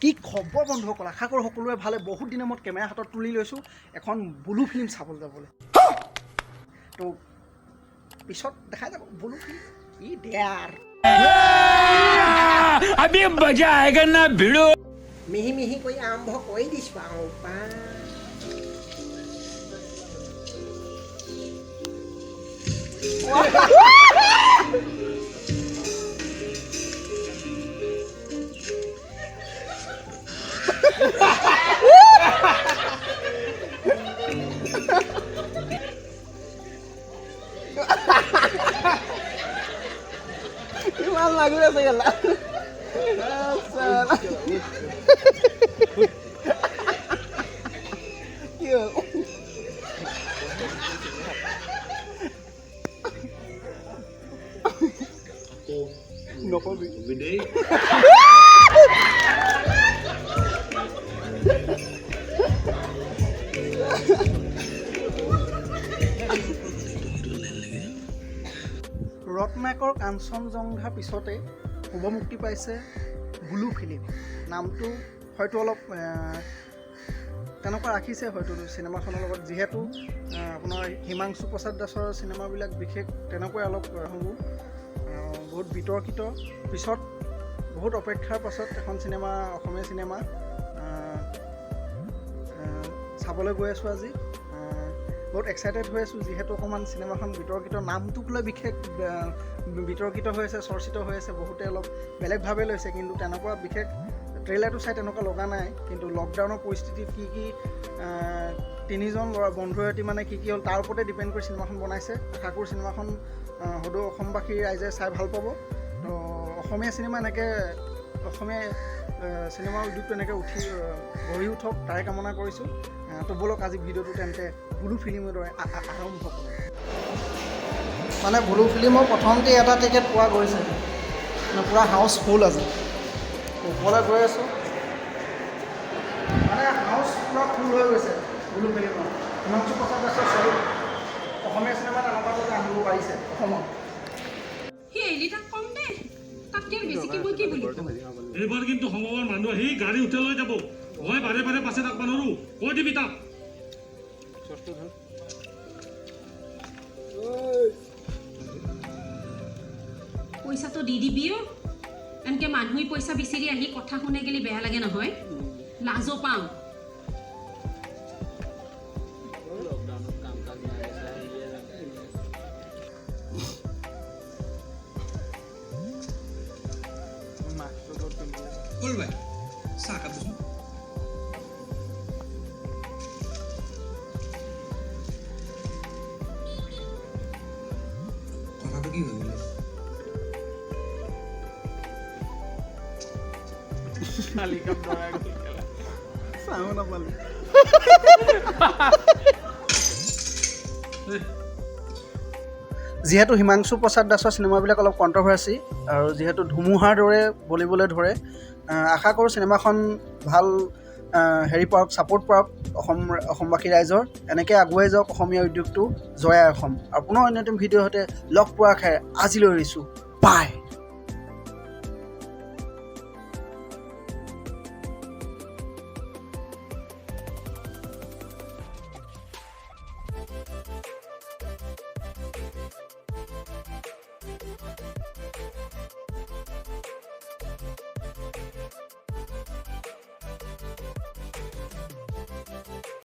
কি খবৰ বন্ধুসকল, আশা কৰোঁ সকলোৱে ভালে। বহুত দিনৰ মূৰত কেমেৰা হাতত তুলি লৈছোঁ এখন বুলু ফিল্ম চাবলৈ যাবলৈ। তো পিছত দেখা যাব বুলু ফিল্ম ই দেয়াৰ अभी मजा आएगा ना भिड़ो। মিহি মিহি কৰি আৰম্ভ কৰি দিছোঁ আৰু ইমান লাগি আছে গেলা কি হ'ল নকবি দেই ৰত্নাকৰ কাঞ্চনজংঘা পিছতে শুভমুক্তি পাইছে বুলু ফিল্ম। নামটো হয়তো অলপ তেনেকুৱা ৰাখিছে হয়তো চিনেমাখনৰ লগত, যিহেতু আপোনাৰ হিমাংশু প্ৰসাদ দাসৰ চিনেমাবিলাক বিশেষ তেনেকুৱাই অলপ সমূহ বহুত বিতৰ্কিত। পিছত বহুত অপেক্ষাৰ পাছত এখন চিনেমা, অসমীয়া চিনেমা চাবলৈ গৈ আছোঁ আজি। বহুত এক্সাইটেড হৈ আছোঁ, যিহেতু অকণমান চিনেমাখন বিতৰ্কিত, নামটোক লৈ বিশেষ বিতৰ্কিত হৈ আছে, চৰ্চিত হৈ আছে। বহুতে অলপ বেলেগভাৱে লৈছে, কিন্তু তেনেকুৱা বিশেষ ট্ৰেইলাৰটো চাই তেনেকুৱা লগা নাই। কিন্তু লকডাউনৰ পৰিস্থিতিত কি কি তিনিজন ল'ৰা বন্ধুৰ সৈতে মানে কি হ'ল তাৰ ওপৰতে ডিপেণ্ড কৰি চিনেমাখন বনাইছে। আশা কৰোঁ চিনেমাখন সদৌ অসমবাসী ৰাইজে চাই ভাল পাব। তো অসমীয়া চিনেমা এনেকৈ অসমীয়া চিনেমাৰ উদ্যোগটো এনেকৈ গঢ়ি উঠক তাৰে কামনা কৰিছোঁ। তো ব'লক আজি ভিডিঅ'টো তেন্তে বুলু ফিল্মৰ দৰে আৰম্ভ কৰোঁ। মানে বুলু ফিল্মৰ প্ৰথমতে এটা টিকেট পোৱা গৈছে, মানে পূৰা হাউচফুল আছে। ওপৰলৈ গৈ আছোঁ, মানে হাউচ পূৰা ফুল হৈ গৈছে বুলু ফিল্মৰ। হিমাংশু প্ৰসাদ দাসৰ চৰিত অসমীয়া চিনেমাত এনেকুৱাটো আনিব পাৰিছে অসমত। এইবাৰ কিন্তু সমবাৰ মানুহ আহি গাড়ী উঠাই লৈ যাব। মই বাৰে বাৰে পাছে তাক নোৱাৰো, কৈ দিবি তাক। পইচাটো দি দিবিও, এনেকৈ মানুহে পইচা বিচাৰি আহি কথা শুনে গেলি বেয়া লাগে নহয়, লাজো পাওঁ। চাহ খাবচোন। কথাটো কি হৈ গ'ল? চাওঁ নাপালোঁ। যিহেতু হিমাংশু প্ৰসাদ দাসৰ চিনেমাবিলাক অলপ কণ্ট্ৰভাৰ্চি আৰু যিহেতু ধুমুহাৰ দৰে বলিবলৈ ধৰে, আশা কৰোঁ চিনেমাখন ভাল হেৰি পাওক, ছাপোৰ্ট পাওক অসমবাসী ৰাইজৰ। এনেকৈ আগুৱাই যাওক অসমীয়া উদ্যোগটো, জয় অসম। আৰু পুনৰ অন্য এটি ভিডিঅ'ৰ সৈতে লগ পোৱাৰ আশাৰে আজিলৈ এৰিছোঁ, বাই।